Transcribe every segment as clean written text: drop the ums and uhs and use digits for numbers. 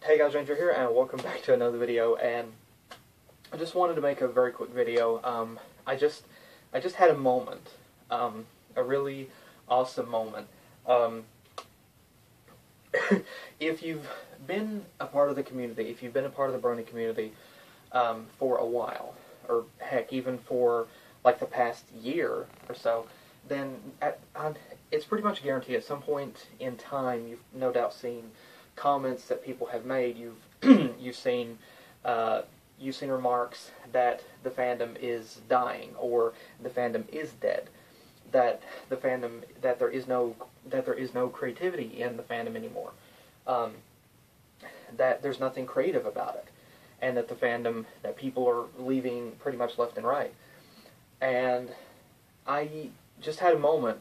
Hey guys, Ranger here, and welcome back to another video. And I just wanted to make a very quick video. I just had a moment, a really awesome moment. If you've been a part of the community, if you've been a part of the Brony community for a while, or heck, even for like the past year or so, then it's pretty much guaranteed at some point in time you've no doubt seen comments that people have made. You've seen remarks that the fandom is dying, or the fandom is dead, that there is no creativity in the fandom anymore, that there's nothing creative about it, and that that people are leaving pretty much left and right. And I just had a moment.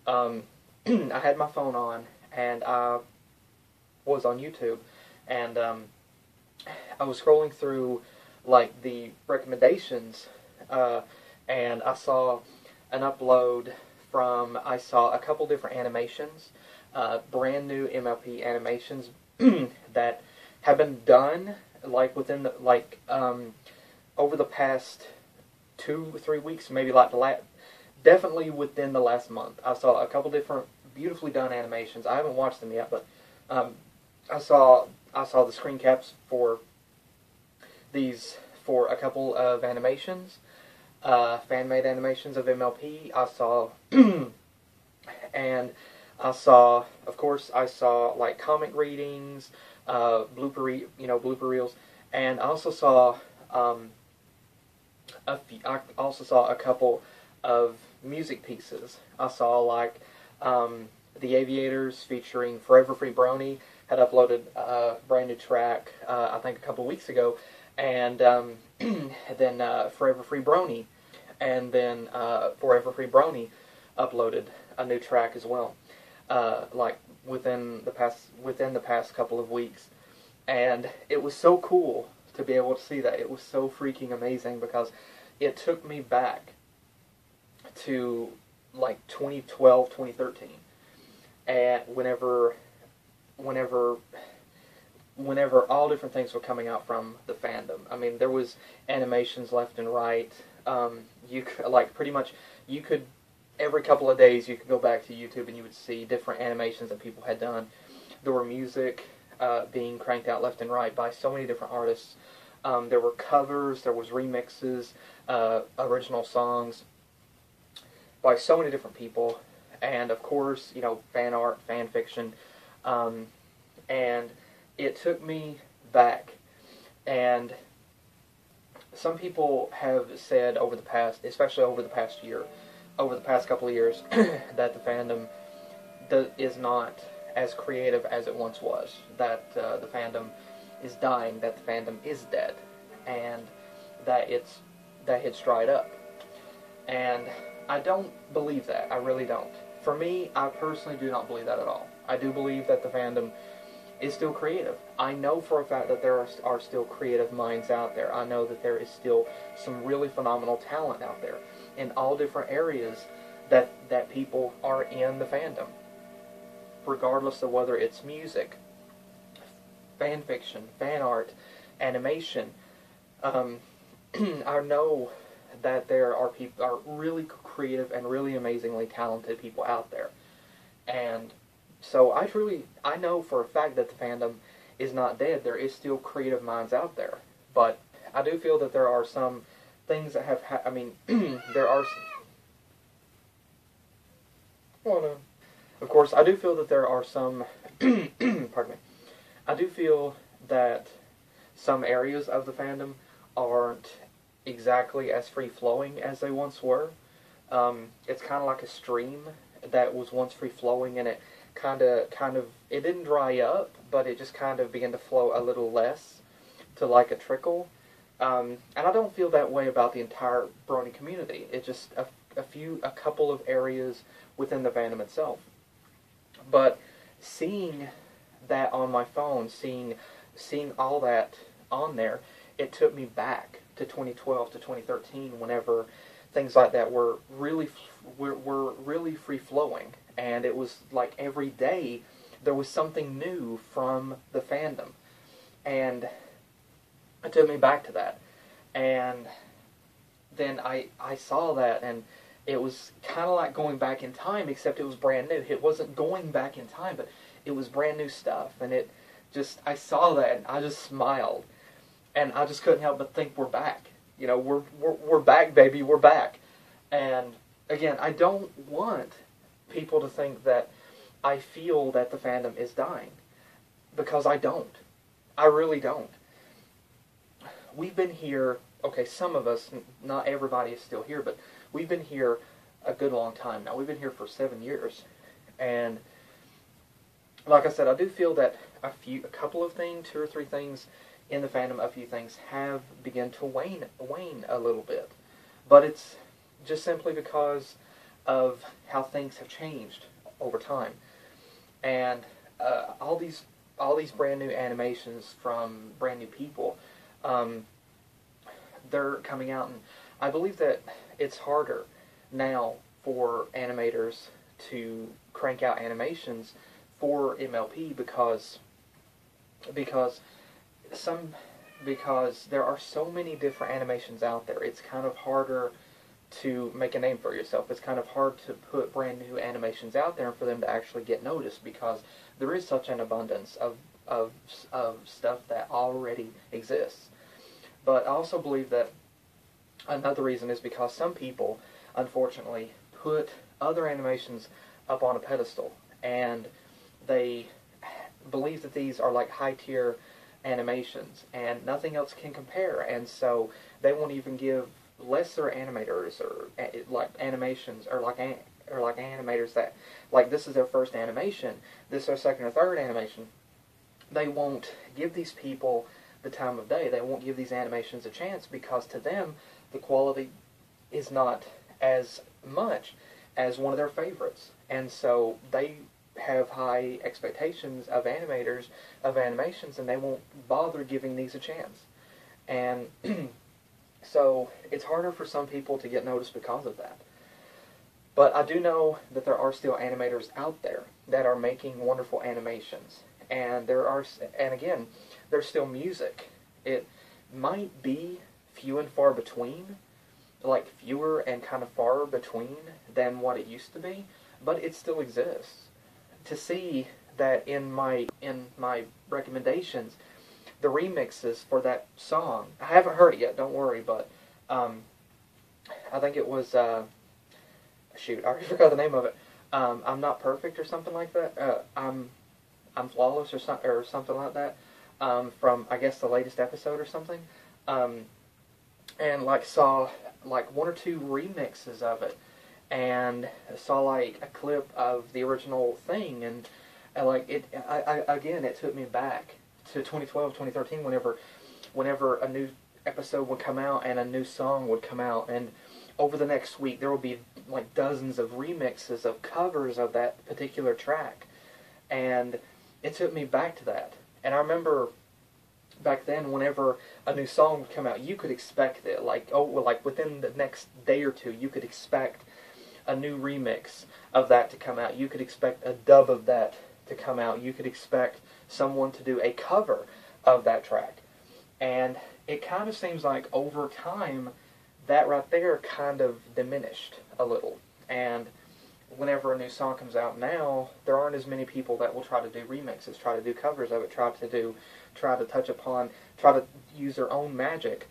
I had my phone on, and I was on YouTube, and I was scrolling through like the recommendations, and I saw an upload I saw a couple different animations, brand new MLP animations that have been done like within over the past 2-3 weeks, maybe like definitely within the last month. I saw a couple different beautifully done animations. I haven't watched them yet, but I saw the screen caps for a couple of animations, fan-made animations of MLP. I saw, and I saw, of course, I saw like comic readings, blooper reels, and I also saw a couple of music pieces. I saw like the Aviators featuring Forever Free Brony had uploaded a brand new track, I think a couple weeks ago, and then Forever Free Brony, and then Forever Free Brony uploaded a new track as well, like within the past couple of weeks, and it was so cool to be able to see that. It was so freaking amazing because it took me back to like 2012, 2013, and whenever all different things were coming out from the fandom. I mean, there was animations left and right. You could, like, pretty much, you could, every couple of days you could go back to YouTube and you would see different animations that people had done. There were music being cranked out left and right by so many different artists. There were covers, there was remixes, original songs by so many different people, and of course, you know, fan art, fan fiction, and it took me back. And some people have said over the past, especially over the past year, over the past couple of years, that the fandom is not as creative as it once was, that the fandom is dying, that the fandom is dead, and that it's dried up. And I don't believe that. I really don't. For me, I personally do not believe that at all. I do believe that the fandom is still creative. I know for a fact that there are still creative minds out there. I know that there is still some really phenomenal talent out there in all different areas that people are in the fandom, regardless of whether it's music, fan fiction, fan art, animation. I know that there are really creative and really amazingly talented people out there, and so I know for a fact that the fandom is not dead. There is still creative minds out there, but I do feel that there are some things that have I mean, there are. Well, no. Of course, I do feel that there are some. Pardon me. I do feel that some areas of the fandom aren't exactly as free-flowing as they once were. It's kind of like a stream that was once free-flowing, and it kind of, it didn't dry up, but it just kind of began to flow a little less, to like a trickle. And I don't feel that way about the entire Brony community. It's just a couple of areas within the fandom itself. But seeing that on my phone, seeing all that on there, it took me back to 2012 to 2013, whenever things like that were really free-flowing, and it was like every day there was something new from the fandom. And it took me back to that. And then I saw that, and it was kind of like going back in time, except it was brand new. It wasn't going back in time, but it was brand new stuff. And it just, I saw that, and I just smiled. And I just couldn't help but think, we're back. You know, we're back, baby, we're back. And again, I don't want people to think that I feel that the fandom is dying, because I don't. I really don't. We've been here, okay, some of us, not everybody is still here, but we've been here a good long time now. We've been here for 7 years. And like I said, I do feel that a couple of things, 2 or 3 things in the fandom, a few things have begun to wane a little bit. But it's just simply because of how things have changed over time. And all these brand new animations from brand new people, they're coming out, and I believe that it's harder now for animators to crank out animations for MLP because there are so many different animations out there. It's kind of harder to make a name for yourself. It's kind of hard to put brand new animations out there and for them to actually get noticed, because there is such an abundance of stuff that already exists. But I also believe that another reason is because some people, unfortunately, put other animations up on a pedestal, and they believe that these are like high-tier animations, and nothing else can compare, and so they won't even give lesser animators or like animations or like animators that, like, this is their first animation, this is their second or third animation. They won't give these people the time of day. They won't give these animations a chance, because to them the quality is not as much as one of their favorites, and so they have high expectations of animations, and they won't bother giving these a chance. And so it's harder for some people to get noticed because of that. But I do know that there are still animators out there that are making wonderful animations, and again, there's still music. It might be few and far between, like fewer and kind of far between than what it used to be, but it still exists. To see that in my recommendations, the remixes for that song, I haven't heard it yet, don't worry, but I think it was, shoot, I already forgot the name of it. I'm Not Perfect or something like that. I'm Flawless or something like that. From, I guess, the latest episode or something. And like saw like 1 or 2 remixes of it, and saw like a clip of the original thing, and like it, again, it took me back to 2012, 2013, whenever a new episode would come out and a new song would come out, and over the next week there would be like dozens of remixes of covers of that particular track, and it took me back to that. And I remember back then, whenever a new song would come out, you could expect it, like, oh, well, like within the next day or two, you could expect a new remix of that to come out. You could expect a dub of that to come out. You could expect someone to do a cover of that track. And it kind of seems like over time, that right there kind of diminished a little. And whenever a new song comes out now, there aren't as many people that will try to do remixes, try to do covers of it, try to use their own magic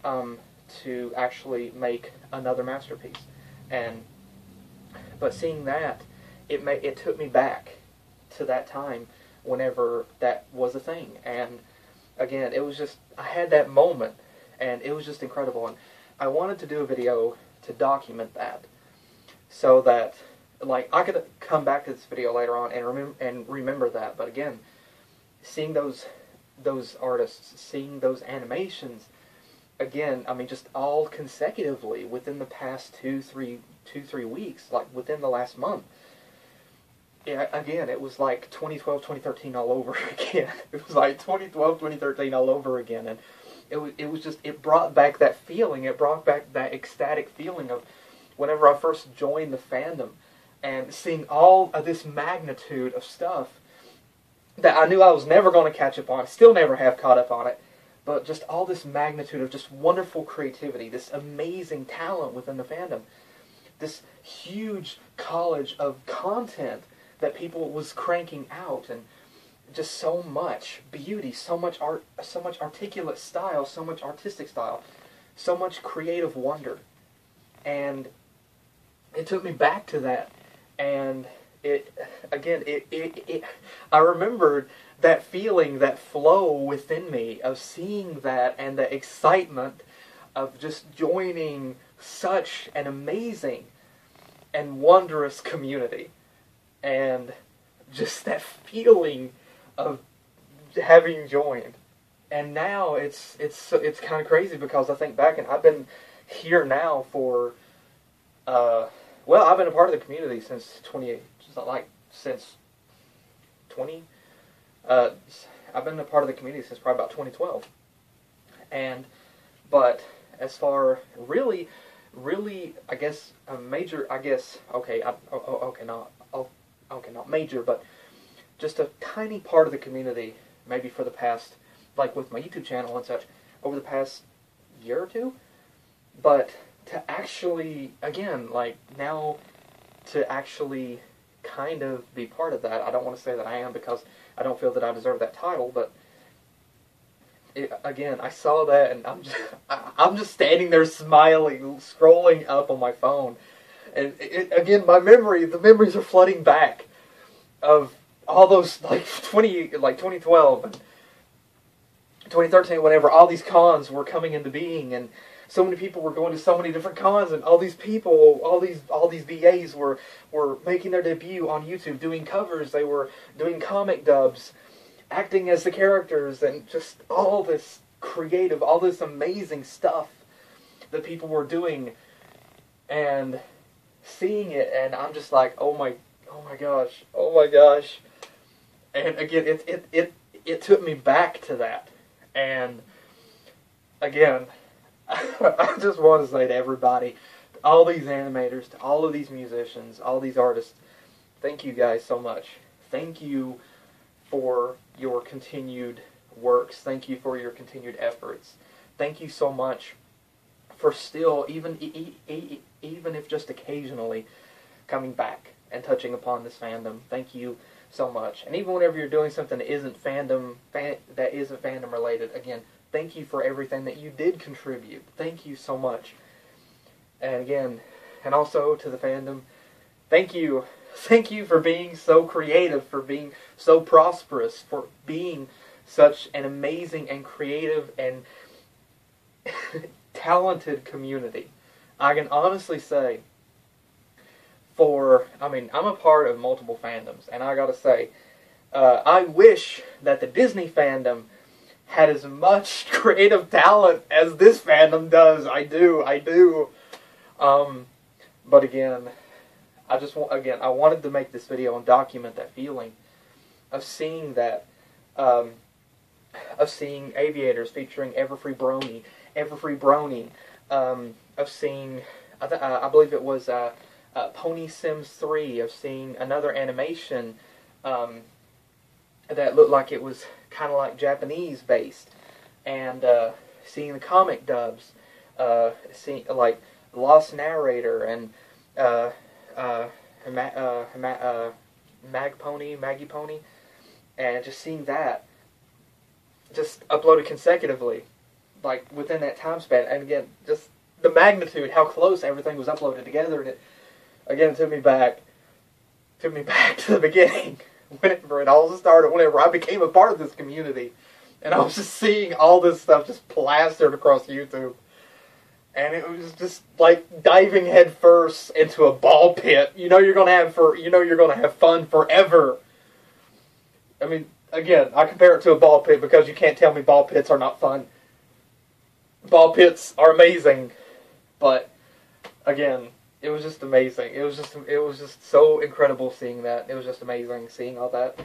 to actually make another masterpiece. But seeing that, it took me back to that time whenever that was a thing. And again, it was just, I had that moment, and it was just incredible. And I wanted to do a video to document that, so that, like, I could come back to this video later on and remember that. But again, seeing those artists, seeing those animations, again, I mean, just all consecutively within the past 2-3 weeks, like within the last month. Again, it was like 2012, 2013 all over again. It was like 2012, 2013 all over again, and it was just, it brought back that feeling. It brought back that ecstatic feeling of whenever I first joined the fandom, and seeing all of this magnitude of stuff that I knew I was never going to catch up on. Still never have caught up on it. But just all this magnitude of just wonderful creativity, this amazing talent within the fandom, this huge college of content that people was cranking out, and just so much beauty, so much art, so much articulate style, so much artistic style, so much creative wonder. And it took me back to that, and I remembered that feeling, that flow within me of seeing that, and the excitement of just joining such an amazing and wondrous community, and just that feeling of having joined. And now it's kind of crazy, because I think back, and I've been here now for well, I've been a part of the community since 20. I've been a part of the community since probably about 2012. But as far really, I guess a major, not major, but just a tiny part of the community, maybe for the past, like with my YouTube channel and such, over the past year or two. But to actually, again, like now, to actually kind of be part of that, I don't want to say that I am, because I don't feel that I deserve that title, but again, I saw that, and I'm just standing there smiling, scrolling up on my phone, and again, the memories are flooding back of all those, like 2012 and 2013, whenever all these cons were coming into being, and so many people were going to so many different cons, and all these people, all these VAs were making their debut on YouTube, doing covers. They were doing comic dubs, acting as the characters, and just all this creative, all this amazing stuff that people were doing, and seeing it, and I'm just like, oh my gosh, and again, it took me back to that, and again, I just want to say to everybody, to all these animators, to all of these musicians, all these artists, thank you guys so much. Thank you for your continued works. Thank you for your continued efforts. Thank you so much for still, even if just occasionally, coming back and touching upon this fandom. Thank you so much. And even whenever you're doing something that isn't fandom related, again, thank you for everything that you did contribute. Thank you so much. And again, and also to the fandom, thank you. Thank you for being so creative, for being so prosperous, for being such an amazing and creative and talented community. I can honestly say, I'm a part of multiple fandoms, and I gotta say, I wish that the Disney fandom had as much creative talent as this fandom does. I do. But again, I wanted to make this video and document that feeling of seeing that, of seeing Aviators featuring Everfree Brony, of seeing, I believe it was Pony Sims 3, of seeing another animation that looked like it was kind of like Japanese based, and seeing the comic dubs, seeing like Lost Narrator and Maggie Pony, and just seeing that just uploaded consecutively, like within that time span, and again, just the magnitude, how close everything was uploaded together, and it took me back to the beginning. Whenever it all started, whenever I became a part of this community, and I was just seeing all this stuff just plastered across YouTube, and it was just like diving headfirst into a ball pit. You know you're gonna have fun forever. I mean, again, I compare it to a ball pit because you can't tell me ball pits are not fun. Ball pits are amazing, but again, it was just amazing. It was just so incredible seeing that. It was just amazing seeing all that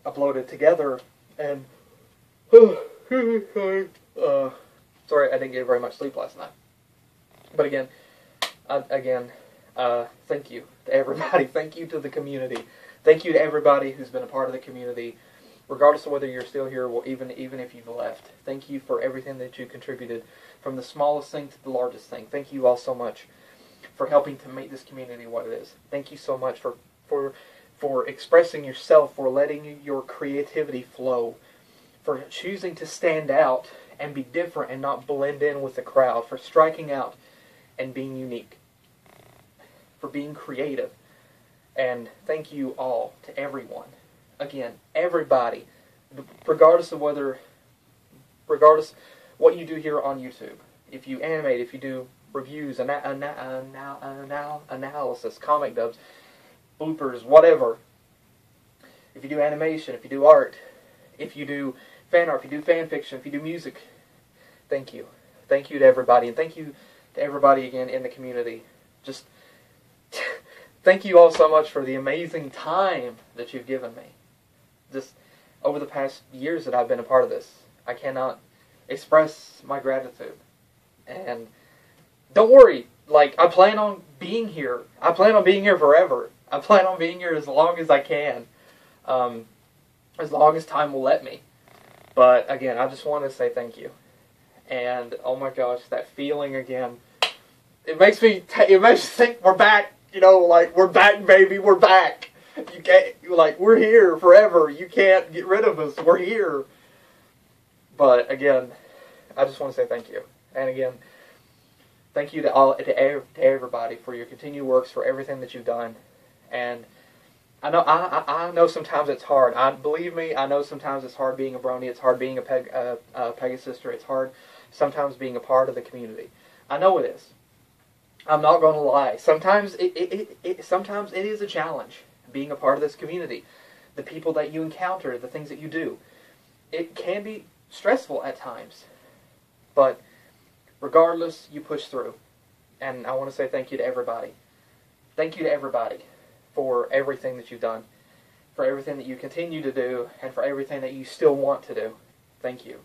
uploaded together. And sorry, I didn't get very much sleep last night. But again, thank you to everybody. Thank you to the community. Thank you to everybody who's been a part of the community. regardless of whether you're still here or even if you've left. Thank you for everything that you contributed, from the smallest thing to the largest thing. Thank you all so much for helping to make this community what it is. Thank you so much for expressing yourself, for letting your creativity flow, for choosing to stand out and be different and not blend in with the crowd, for striking out and being unique, for being creative. And thank you all to everyone. Again, everybody, regardless what you do here on YouTube. If you animate, if you do reviews, analysis, comic dubs, bloopers, whatever. If you do animation, if you do art, if you do fan art, if you do fan fiction, if you do music, thank you. Thank you to everybody, and thank you to everybody again in the community. Just thank you all so much for the amazing time that you've given me. Just over the past years that I've been a part of this. I cannot express my gratitude. And don't worry, like, I plan on being here. I plan on being here forever. I plan on being here as long as I can. As long as time will let me. But again, I just want to say thank you. And oh my gosh, that feeling again. It makes me think we're back. You know, like, we're back, baby. We're back. You can't, like, we're here forever. You can't get rid of us. We're here. But again, I just want to say thank you. And again, thank you to everybody for your continued works, for everything that you've done. And I know sometimes it's hard. Believe me, I know sometimes it's hard being a brony. It's hard being a Pegasister. It's hard sometimes being a part of the community. I know it is. I'm not going to lie. Sometimes sometimes it is a challenge being a part of this community. The people that you encounter, the things that you do. It can be stressful at times. But regardless, you push through. And I want to say thank you to everybody. Thank you to everybody for everything that you've done, for everything that you continue to do, and for everything that you still want to do. Thank you.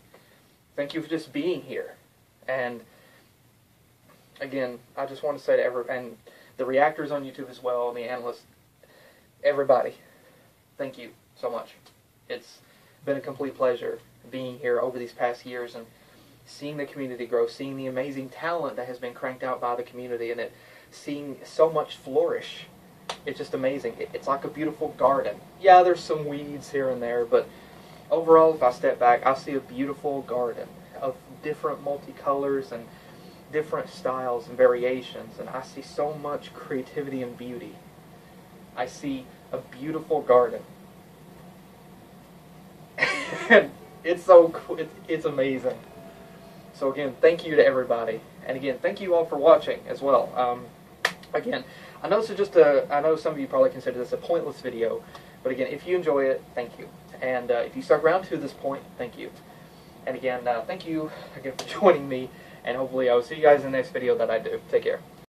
Thank you for just being here. And again, I just want to say to and the reactors on YouTube as well, and the analysts, everybody, thank you so much. It's been a complete pleasure being here over these past years and seeing the community grow, seeing the amazing talent that has been cranked out by the community, and seeing so much flourish. It's just amazing. It's like a beautiful garden. Yeah, there's some weeds here and there, but overall, if I step back, I see a beautiful garden of different multicolors and different styles and variations, and I see so much creativity and beauty. I see a beautiful garden. And it's so cool. It's amazing. So again, thank you to everybody. And again, thank you all for watching as well. Again, I know this is just I know some of you probably consider this a pointless video, but again, if you enjoy it, thank you. And if you stuck around to this point, thank you. And again, thank you again for joining me, and hopefully I will see you guys in the next video that I do. Take care.